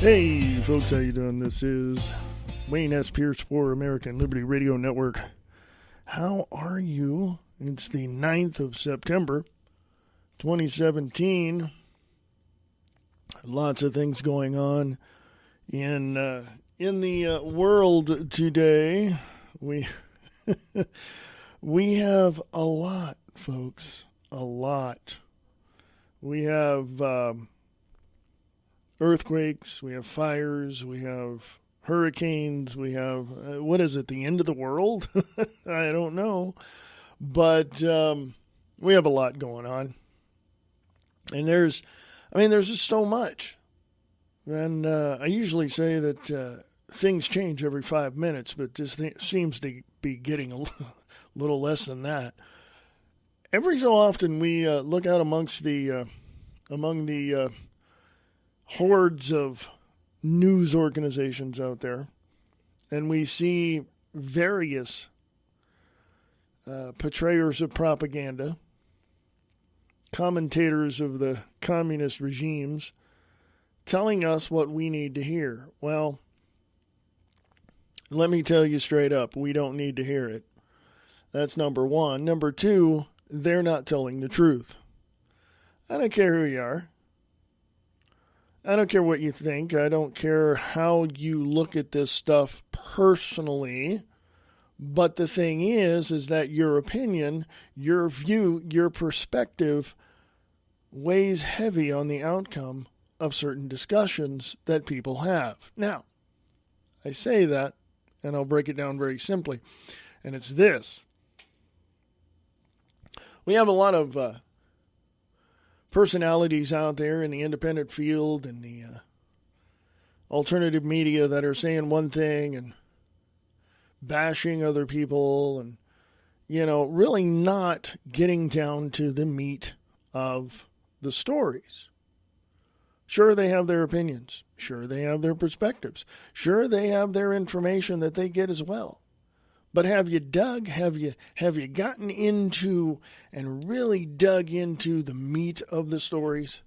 Hey folks, how you doing? This is Wayne S. Pierce for American Liberty Radio Network. How are you? It's the 9th of September, 2017. Lots of things going on in the world today. We we have a lot, folks. A lot. We have earthquakes, we have fires, we have hurricanes, we have, what is it, the end of the world? I don't know. But we have a lot going on. And there's just so much. And I usually say that things change every 5 minutes, but this seems to be getting a little less than that. Every so often we look out among the hordes of news organizations out there, and we see various portrayers of propaganda, commentators of the communist regimes, telling us what we need to hear. Well, let me tell you straight up, we don't need to hear it. That's number one. Number two, they're not telling the truth. I don't care who you are. I don't care what you think. I don't care how you look at this stuff personally. But the thing is that your opinion, your view, your perspective weighs heavy on the outcome of certain discussions that people have. Now, I say that, and I'll break it down very simply. And it's this. We have a lot of personalities out there in the independent field and the alternative media that are saying one thing and bashing other people and, really not getting down to the meat of the stories. Sure, they have their opinions. Sure, they have their perspectives. Sure, they have their information that they get as well. But have you dug, have you gotten into and really dug into the meat of the stories?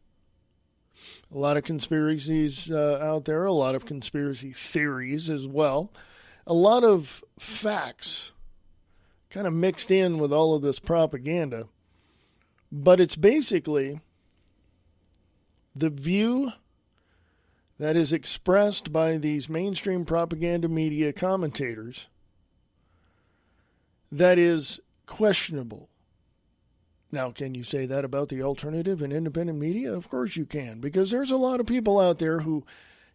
A lot of conspiracies out there, a lot of conspiracy theories as well. A lot of facts kind of mixed in with all of this propaganda. But it's basically the view that is expressed by these mainstream propaganda media commentators that is questionable. Now, can you say that about the alternative and independent media? Of course you can, because there's a lot of people out there who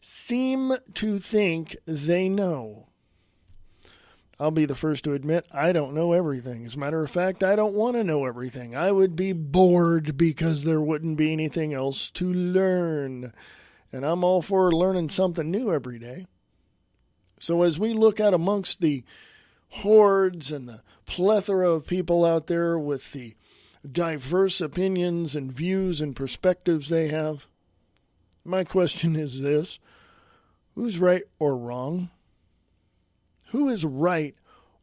seem to think they know. I'll be the first to admit I don't know everything. As a matter of fact, I don't want to know everything. I would be bored because there wouldn't be anything else to learn. And I'm all for learning something new every day. So as we look out amongst the hordes and the plethora of people out there with the diverse opinions and views and perspectives they have, my question is this: who's right or wrong? Who is right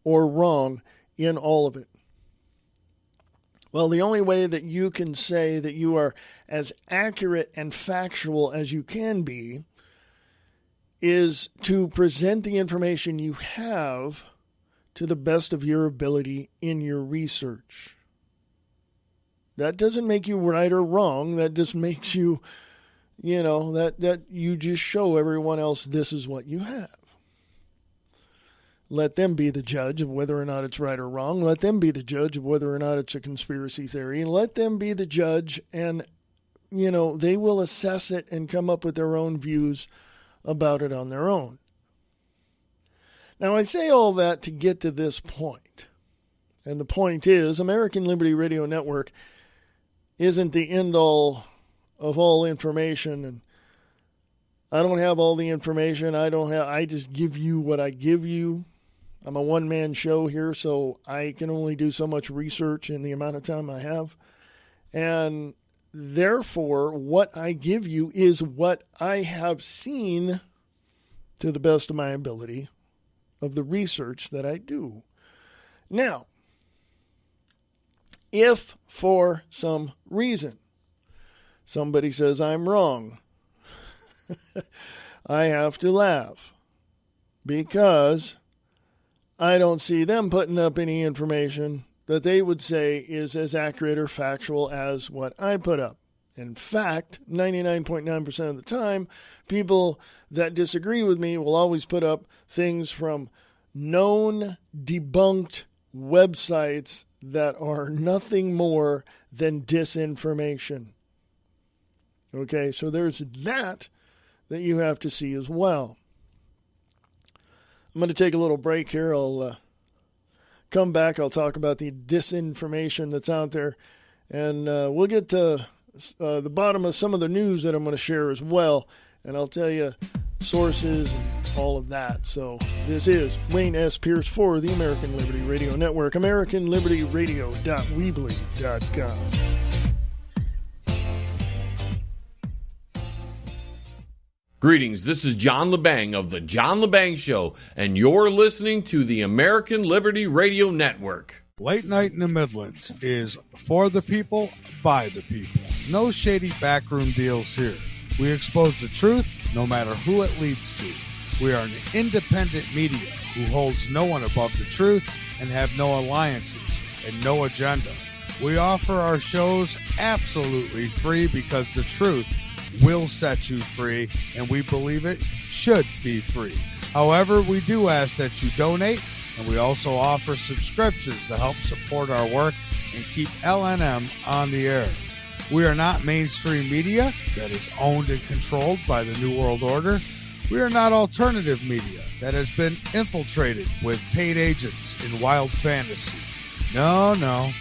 or wrong in all of it? Well, the only way that you can say that you are as accurate and factual as you can be is to present the information you have to the best of your ability in your research. That doesn't make you right or wrong. That just makes you, that you just show everyone else this is what you have. Let them be the judge of whether or not it's right or wrong. Let them be the judge of whether or not it's a conspiracy theory. Let them be the judge, and, they will assess it and come up with their own views about it on their own. Now, I say all that to get to this point. And the point is, American Liberty Radio Network isn't the end-all of all information. And I don't have all the information. I just give you what I give you. I'm a one-man show here, so I can only do so much research in the amount of time I have. And therefore, what I give you is what I have seen to the best of my ability of the research that I do. Now, if for some reason somebody says I'm wrong, I have to laugh because I don't see them putting up any information that they would say is as accurate or factual as what I put up. In fact, 99.9% of the time, people that disagree with me will always put up things from known, debunked websites that are nothing more than disinformation. Okay, so there's that you have to see as well. I'm going to take a little break here. I'll come back. I'll talk about the disinformation that's out there. And we'll get to the bottom of some of the news that I'm going to share as well. And I'll tell you sources and all of that. So this is Wayne S. Pierce for the American Liberty Radio Network, AmericanLibertyRadio.weebly.com. Greetings, this is John LeBang of The John LeBang Show, and you're listening to the American Liberty Radio Network. Late Night in the Midlands is for the people, by the people. No shady backroom deals here. We expose the truth, no matter who it leads to. We are an independent media who holds no one above the truth and have no alliances and no agenda. We offer our shows absolutely free because the truth will set you free, and we believe it should be free. However, we do ask that you donate, and we also offer subscriptions to help support our work and keep LNM on the air. We are not mainstream media that is owned and controlled by the New World Order. We are not alternative media that has been infiltrated with paid agents in wild fantasy. No.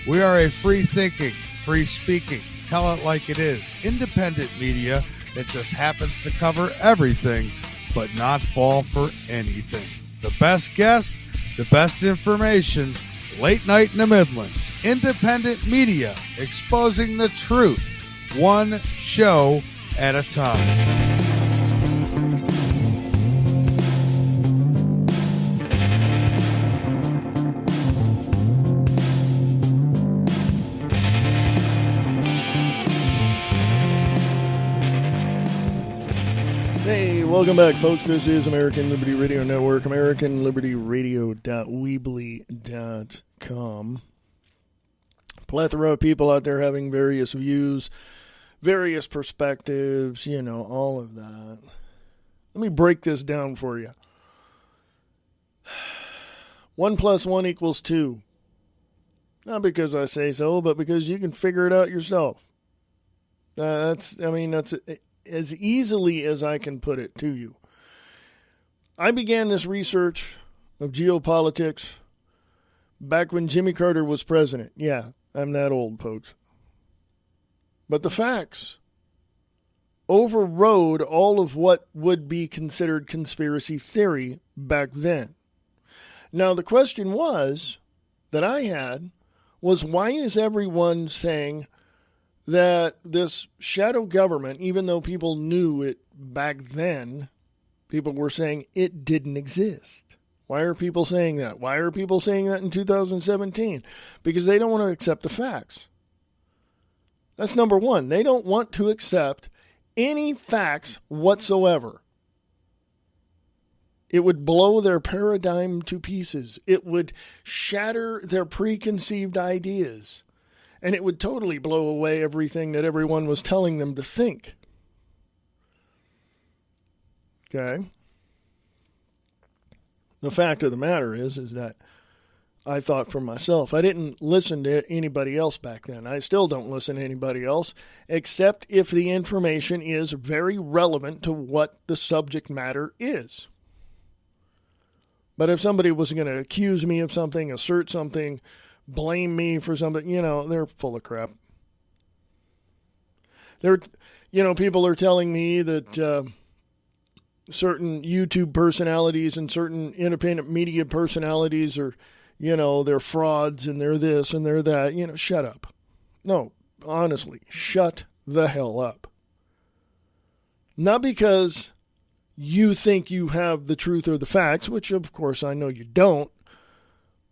We are a free-thinking, free-speaking, tell it like it is, independent media that just happens to cover everything but not fall for anything. The best guests, the best information, Late Night in the Midlands, independent media exposing the truth, one show at a time. Welcome back, folks. This is American Liberty Radio Network, AmericanLibertyRadio.weebly.com. Plethora of people out there having various views, various perspectives, all of that. Let me break this down for you. 1 + 1 = 2. Not because I say so, but because you can figure it out yourself. That's as easily as I can put it to you. I began this research of geopolitics back when Jimmy Carter was president. Yeah, I'm that old, folks. But the facts overrode all of what would be considered conspiracy theory back then. Now, the question that I had was, why is everyone saying that this shadow government, even though people knew it back then, people were saying it didn't exist? Why are people saying that? Why are people saying that in 2017? Because they don't want to accept the facts. That's number one. They don't want to accept any facts whatsoever. It would blow their paradigm to pieces. It would shatter their preconceived ideas. And it would totally blow away everything that everyone was telling them to think. Okay? The fact of the matter is that I thought for myself. I didn't listen to anybody else back then. I still don't listen to anybody else, except if the information is very relevant to what the subject matter is. But if somebody was going to accuse me of something, assert something, blame me for something, they're full of crap. People are telling me that certain YouTube personalities and certain independent media personalities are, they're frauds and they're this and they're that. Shut up. No, honestly, shut the hell up. Not because you think you have the truth or the facts, which of course I know you don't,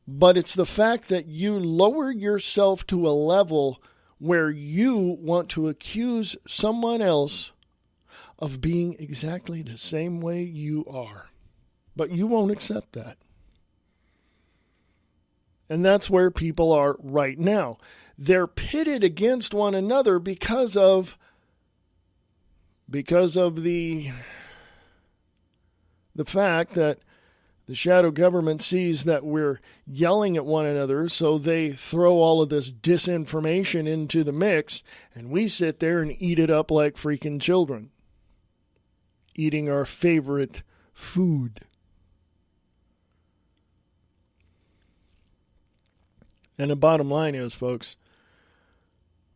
but it's the fact that you lower yourself to a level where you want to accuse someone else of being exactly the same way you are. But you won't accept that. And that's where people are right now. They're pitted against one another because of the fact that the shadow government sees that we're yelling at one another, so they throw all of this disinformation into the mix, and we sit there and eat it up like freaking children, eating our favorite food. And the bottom line is, folks,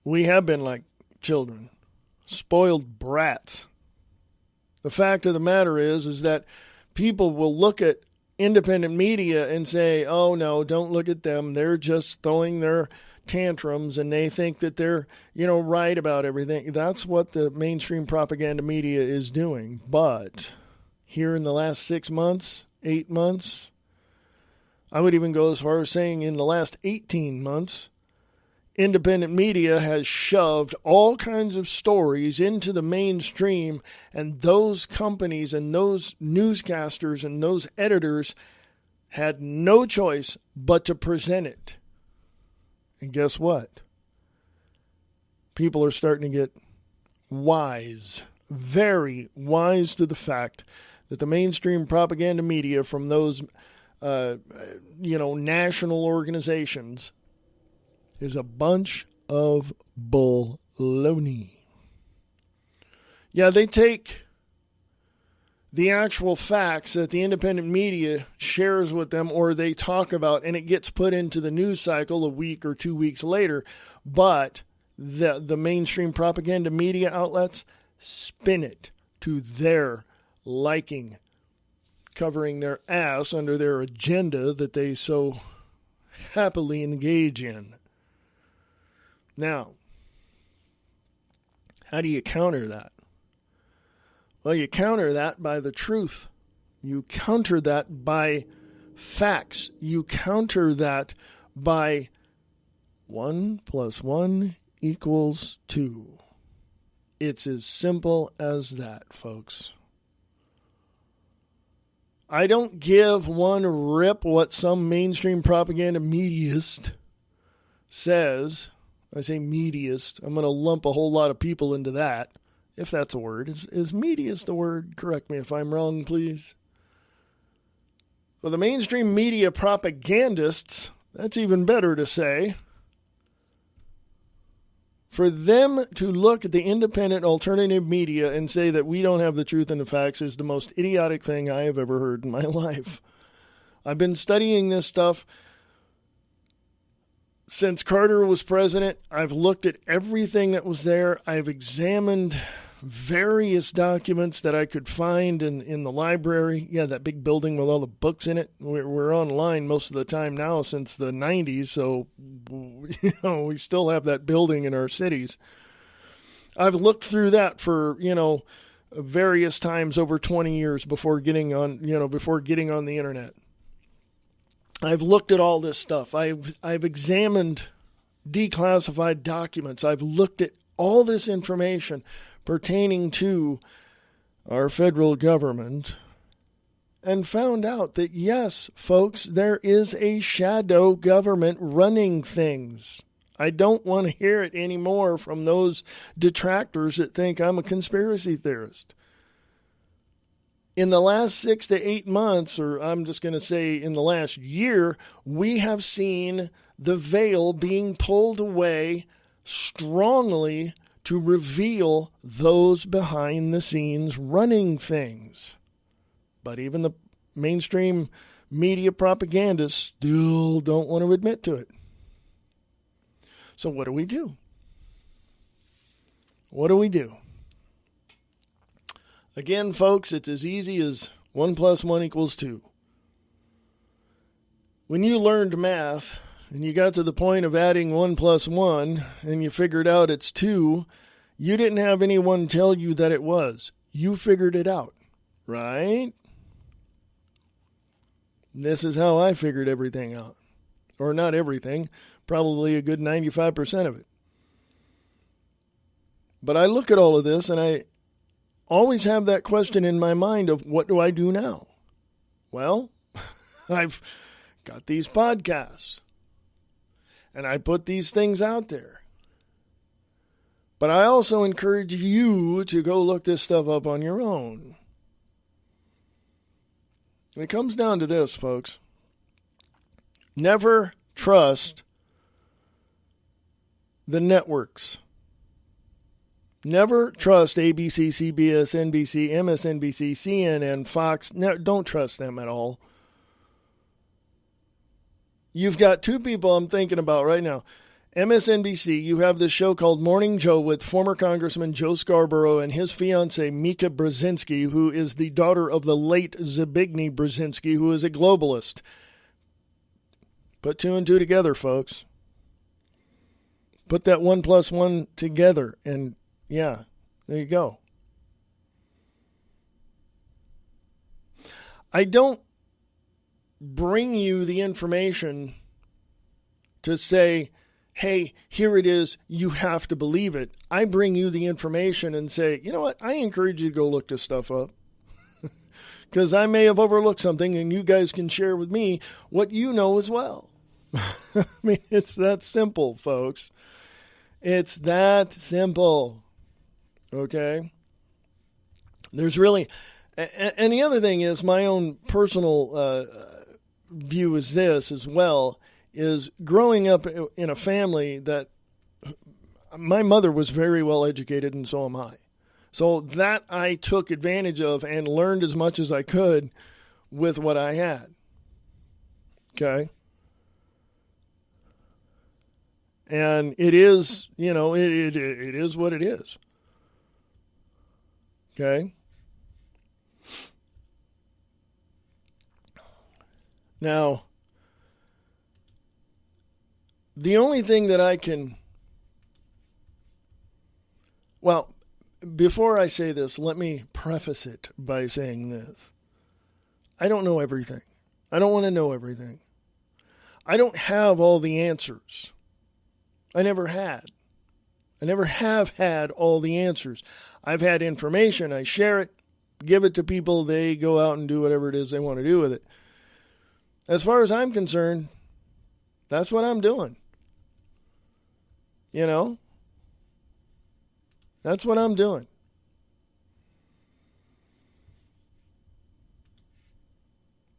we have been like children, spoiled brats. The fact of the matter is that people will look at independent media and say, oh, no, don't look at them. They're just throwing their tantrums and they think that they're, right about everything. That's what the mainstream propaganda media is doing. But here in the last 6 months, 8 months, I would even go as far as saying in the last 18 months, independent media has shoved all kinds of stories into the mainstream, and those companies and those newscasters and those editors had no choice but to present it. And guess what? People are starting to get wise, very wise to the fact that the mainstream propaganda media from those national organizations is a bunch of baloney. Yeah, they take the actual facts that the independent media shares with them or they talk about, and it gets put into the news cycle a week or 2 weeks later, but the mainstream propaganda media outlets spin it to their liking, covering their ass under their agenda that they so happily engage in. Now, how do you counter that? Well, you counter that by the truth. You counter that by facts. You counter that by 1 + 1 = 2. It's as simple as that, folks. I don't give one rip what some mainstream propaganda mediaist says. I say mediaist. I'm going to lump a whole lot of people into that, if that's a word. Is mediaist a word? Correct me if I'm wrong, please. Well, the mainstream media propagandists, that's even better to say. For them to look at the independent alternative media and say that we don't have the truth and the facts is the most idiotic thing I have ever heard in my life. I've been studying this stuff since Carter was president. I've looked at everything that was there. I've examined various documents that I could find in the library. Yeah, that big building with all the books in it. We're online most of the time now since the 90s, so we still have that building in our cities. I've looked through that for, various times over 20 years before getting on the internet. I've looked at all this stuff. I've examined declassified documents. I've looked at all this information pertaining to our federal government and found out that, yes, folks, there is a shadow government running things. I don't want to hear it anymore from those detractors that think I'm a conspiracy theorist. In the last 6 to 8 months, or I'm just going to say in the last year, we have seen the veil being pulled away strongly to reveal those behind the scenes running things. But even the mainstream media propagandists still don't want to admit to it. So what do we do? What do we do? Again, folks, it's as easy as 1 + 1 = 2. When you learned math and you got to the point of adding 1 + 1 and you figured out it's 2, you didn't have anyone tell you that it was. You figured it out, right? This is how I figured everything out. Or not everything, probably a good 95% of it. But I look at all of this and always have that question in my mind of what do I do now? Well, I've got these podcasts and I put these things out there. But I also encourage you to go look this stuff up on your own. It comes down to this, folks. Never trust the networks. Never trust ABC, CBS, NBC, MSNBC, CNN, Fox. No, don't trust them at all. You've got two people I'm thinking about right now. MSNBC, you have this show called Morning Joe with former Congressman Joe Scarborough and his fiancée Mika Brzezinski, who is the daughter of the late Zbigniew Brzezinski, who is a globalist. Put two and two together, folks. Put that 1 + 1 together, and yeah, there you go. I don't bring you the information to say, hey, here it is, you have to believe it. I bring you the information and say, you know what, I encourage you to go look this stuff up. Because I may have overlooked something and you guys can share with me what you know as well. I mean, it's that simple, folks. It's that simple. Okay? There's really, and the other thing is my own personal view is this as well, is growing up in a family that my mother was very well educated and so am I. So that I took advantage of and learned as much as I could with what I had. Okay? And it is, you know, it is what it is. Okay? Now, the only thing that I can, well, before I say this, let me preface it by saying this. I don't know everything. I don't want to know everything. I don't have all the answers. I never had. I never have had all the answers. I've had information. I share it, give it to people. They go out and do whatever it is they want to do with it. As far as I'm concerned, that's what I'm doing. You know? That's what I'm doing.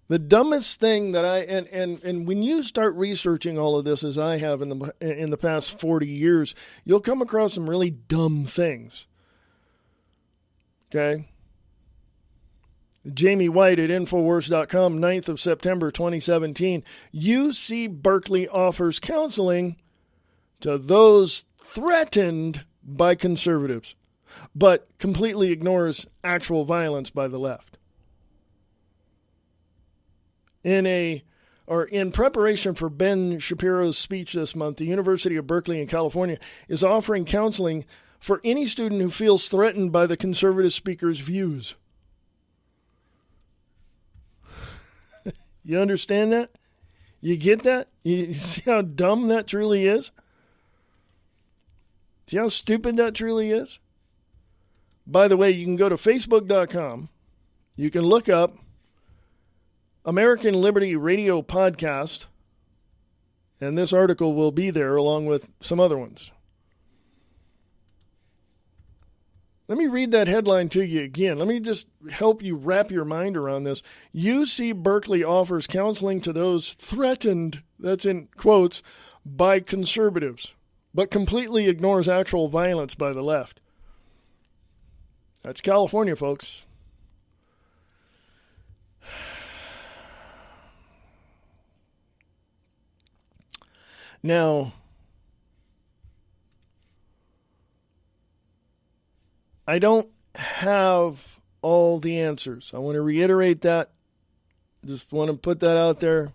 The dumbest thing that and when you start researching all of this as I have in the past 40 years, you'll come across some really dumb things. Okay? Jamie White at Infowars.com, 9th of September 2017. UC Berkeley offers counseling to those threatened by conservatives, but completely ignores actual violence by the left. In preparation for Ben Shapiro's speech this month, the University of Berkeley in California is offering counseling for any student who feels threatened by the conservative speaker's views. You understand that? You get that? You see how dumb that truly is? See how stupid that truly is? By the way, you can go to Facebook.com. You can look up American Liberty Radio Podcast, and this article will be there along with some other ones. Let me read that headline to you again. Let me just help you wrap your mind around this. UC Berkeley offers counseling to those threatened, that's in quotes, by conservatives, but completely ignores actual violence by the left. That's California, folks. Now, I don't have all the answers. I want to reiterate that. Just want to put that out there.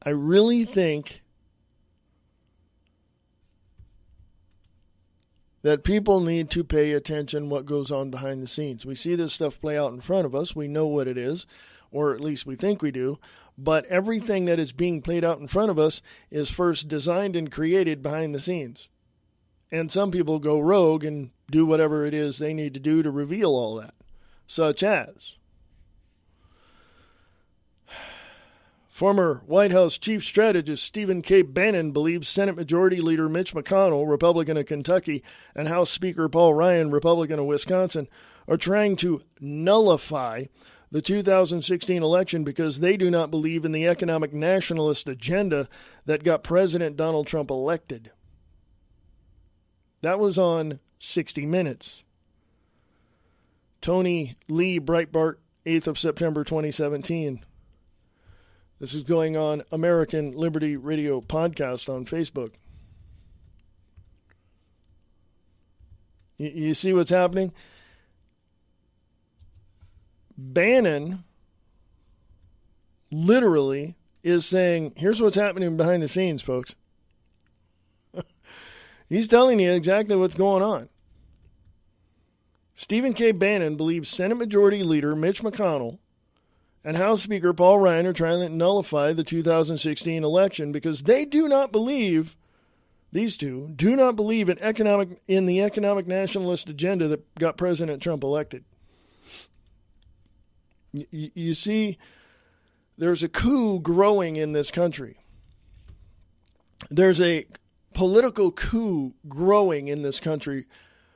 I really think that people need to pay attention what goes on behind the scenes. We see this stuff play out in front of us. We know what it is, or at least we think we do. But everything that is being played out in front of us is first designed and created behind the scenes. And some people go rogue and do whatever it is they need to do to reveal all that, such as former White House Chief Strategist Stephen K. Bannon believes Senate Majority Leader Mitch McConnell, Republican of Kentucky, and House Speaker Paul Ryan, Republican of Wisconsin, are trying to nullify the 2016 election because they do not believe in the economic nationalist agenda that got President Donald Trump elected. That was on 60 Minutes. Tony Lee, Breitbart, 8th of September 2017. This is going on American Liberty Radio podcast on Facebook. You see what's happening? Bannon literally is saying, here's what's happening behind the scenes, folks. He's telling you exactly what's going on. Stephen K. Bannon believes Senate Majority Leader Mitch McConnell and House Speaker Paul Ryan are trying to nullify the 2016 election because they do not believe, these two, do not believe in the economic nationalist agenda that got President Trump elected. You see, there's a coup growing in this country. There's a political coup growing in this country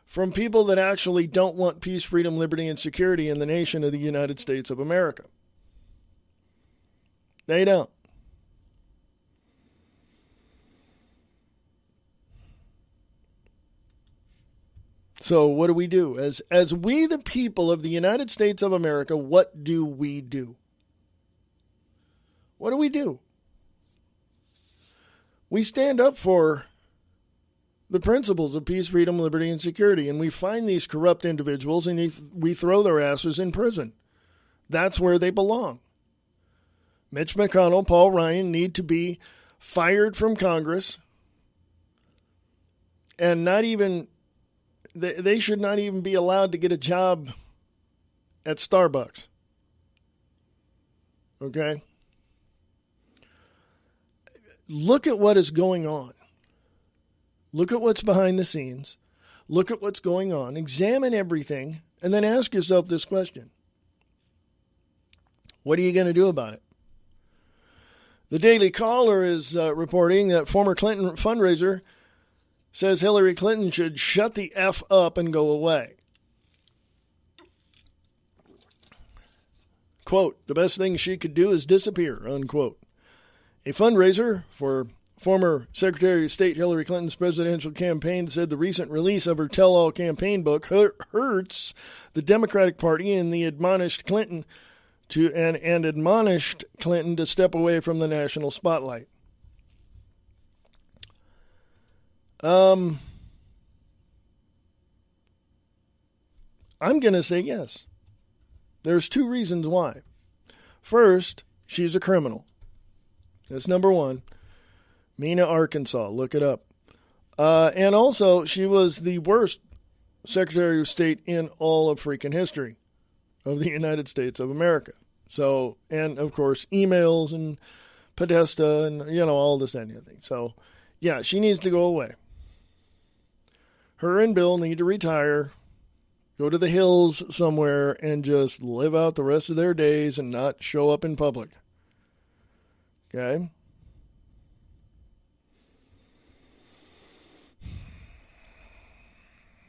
from people that actually don't want peace, freedom, liberty, and security in the nation of the United States of America. They don't. So what do we do? As we, the people of the United States of America, what do we do? What do we do? We stand up for the principles of peace, freedom, liberty, and security, and we find these corrupt individuals and we throw their asses in prison. That's where they belong. Mitch McConnell, Paul Ryan need to be fired from Congress and they should not even be allowed to get a job at Starbucks. Okay? Look at what is going on. Look at what's behind the scenes. Look at what's going on. Examine everything, and then ask yourself this question. What are you going to do about it? The Daily Caller is reporting that former Clinton fundraiser says Hillary Clinton should shut the F up and go away. Quote, the best thing she could do is disappear, unquote. A fundraiser for former Secretary of State Hillary Clinton's presidential campaign said the recent release of her tell-all campaign book hurts the Democratic Party and admonished Clinton to step away from the national spotlight. I'm going to say yes. There's two reasons why. First, she's a criminal. That's number one. Mena, Arkansas. Look it up. And also, she was the worst Secretary of State in all of freaking history of the United States of America. So, and of course, emails and Podesta and, all this and everything. So, yeah, she needs to go away. Her and Bill need to retire, go to the hills somewhere, and just live out the rest of their days and not show up in public. Okay?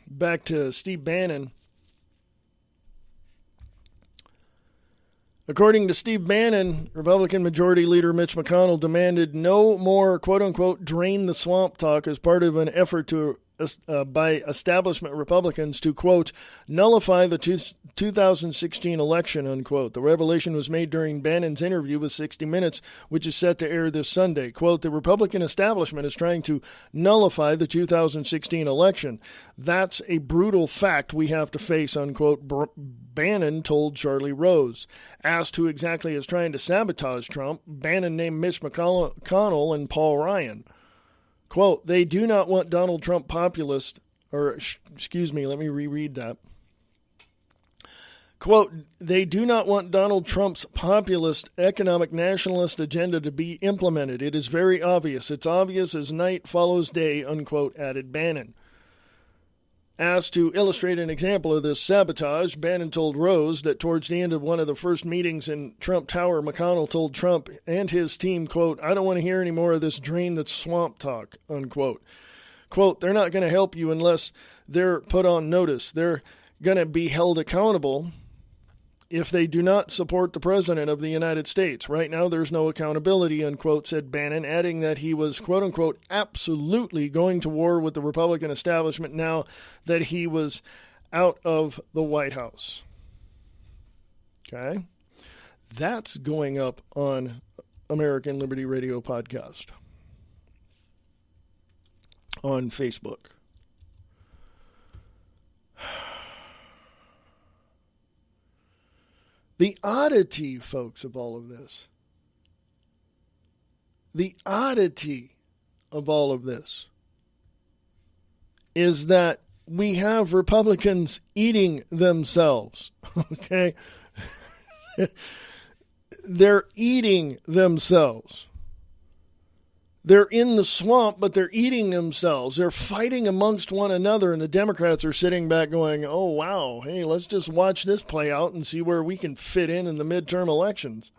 Back to Steve Bannon. According to Steve Bannon, Republican Majority Leader Mitch McConnell demanded no more, quote-unquote, drain the swamp talk as part of an effort by establishment Republicans to, quote, nullify the 2016 election, unquote. The revelation was made during Bannon's interview with 60 Minutes, which is set to air this Sunday. Quote, the Republican establishment is trying to nullify the 2016 election. That's a brutal fact we have to face, unquote, Bannon told Charlie Rose. Asked who exactly is trying to sabotage Trump, Bannon named Mitch McConnell and Paul Ryan. Quote, they do not want Donald Trump populist, let me reread that. Quote, they do not want Donald Trump's populist economic nationalist agenda to be implemented. It is very obvious. It's obvious as night follows day, unquote, added Bannon. Asked to illustrate an example of this sabotage, Bannon told Rose that towards the end of one of the first meetings in Trump Tower, McConnell told Trump and his team, quote, "I don't want to hear any more of this drain that's swamp talk," unquote. Quote, "They're not going to help you unless they're put on notice. They're going to be held accountable if they do not support the President of the United States. Right now, there's no accountability," unquote, said Bannon, adding that he was, quote unquote, absolutely going to war with the Republican establishment now that he was out of the White House. Okay? That's going up on American Liberty Radio podcast on Facebook. The oddity, folks, of all of this, is that we have Republicans eating themselves, okay? They're eating themselves. They're in the swamp, but they're eating themselves. They're fighting amongst one another, and the Democrats are sitting back going, oh, wow, hey, let's just watch this play out and see where we can fit in the midterm elections.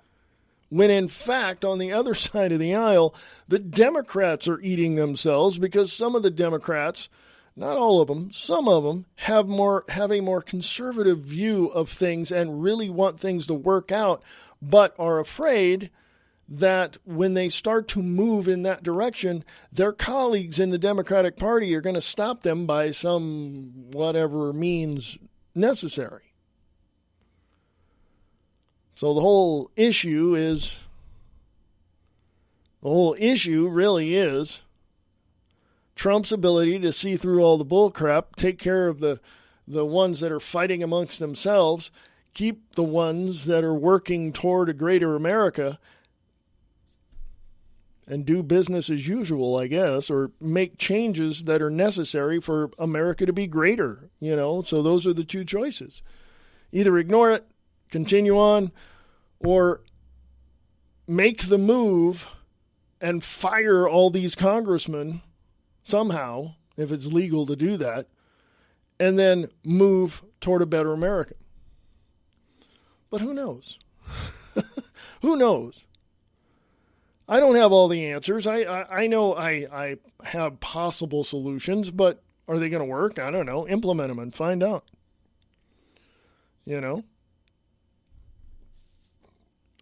When, in fact, on the other side of the aisle, the Democrats are eating themselves because some of the Democrats, not all of them, some of them have a more conservative view of things and really want things to work out, but are afraid that when they start to move in that direction, their colleagues in the Democratic Party are going to stop them by some whatever means necessary. So the whole issue really is Trump's ability to see through all the bullcrap, take care of the ones that are fighting amongst themselves, keep the ones that are working toward a greater America, and do business as usual, I guess, or make changes that are necessary for America to be greater, So those are the two choices. Either ignore it, continue on, or make the move and fire all these congressmen somehow, if it's legal to do that, and then move toward a better America. But who knows? Who knows? I don't have all the answers. I know I have possible solutions, but are they going to work? I don't know. Implement them and find out.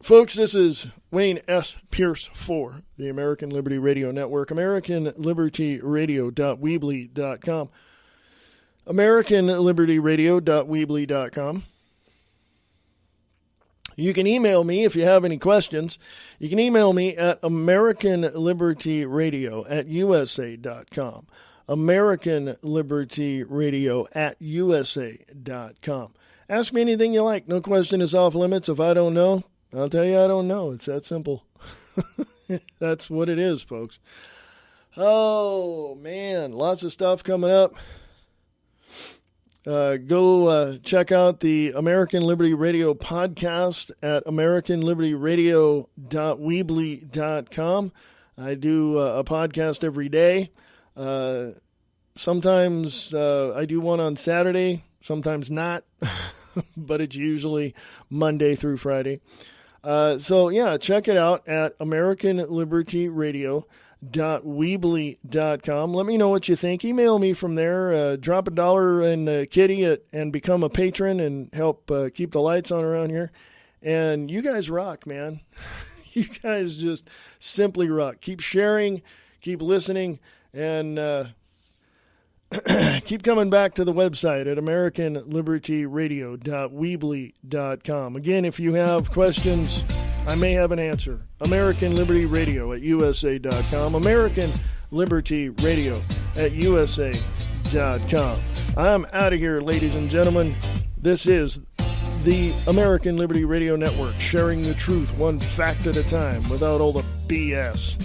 Folks, this is Wayne S. Pierce for the American Liberty Radio Network, AmericanLibertyRadio.weebly.com, AmericanLibertyRadio.weebly.com. You can email me if you have any questions. You can email me at AmericanLibertyRadio@USA.com. AmericanLibertyRadio@USA.com. Ask me anything you like. No question is off limits. If I don't know, I'll tell you I don't know. It's that simple. That's what it is, folks. Oh, man. Lots of stuff coming up. Go check out the American Liberty Radio podcast at AmericanLibertyRadio.weebly.com. I do a podcast every day. Sometimes I do one on Saturday, sometimes not, but it's usually Monday through Friday. So check it out at AmericanLibertyRadio.weebly.com. Let me know what you think. Email me from there. Drop $1 in the kitty and become a patron and help keep the lights on around here. And you guys rock, man. You guys just simply rock. Keep sharing, keep listening, and keep coming back to the website at AmericanLibertyRadio.weebly.com. Again, if you have questions, I may have an answer. AmericanLibertyRadio@USA.com. AmericanLibertyRadio@USA.com. I'm out of here, ladies and gentlemen. This is the American Liberty Radio Network, sharing the truth one fact at a time without all the BS.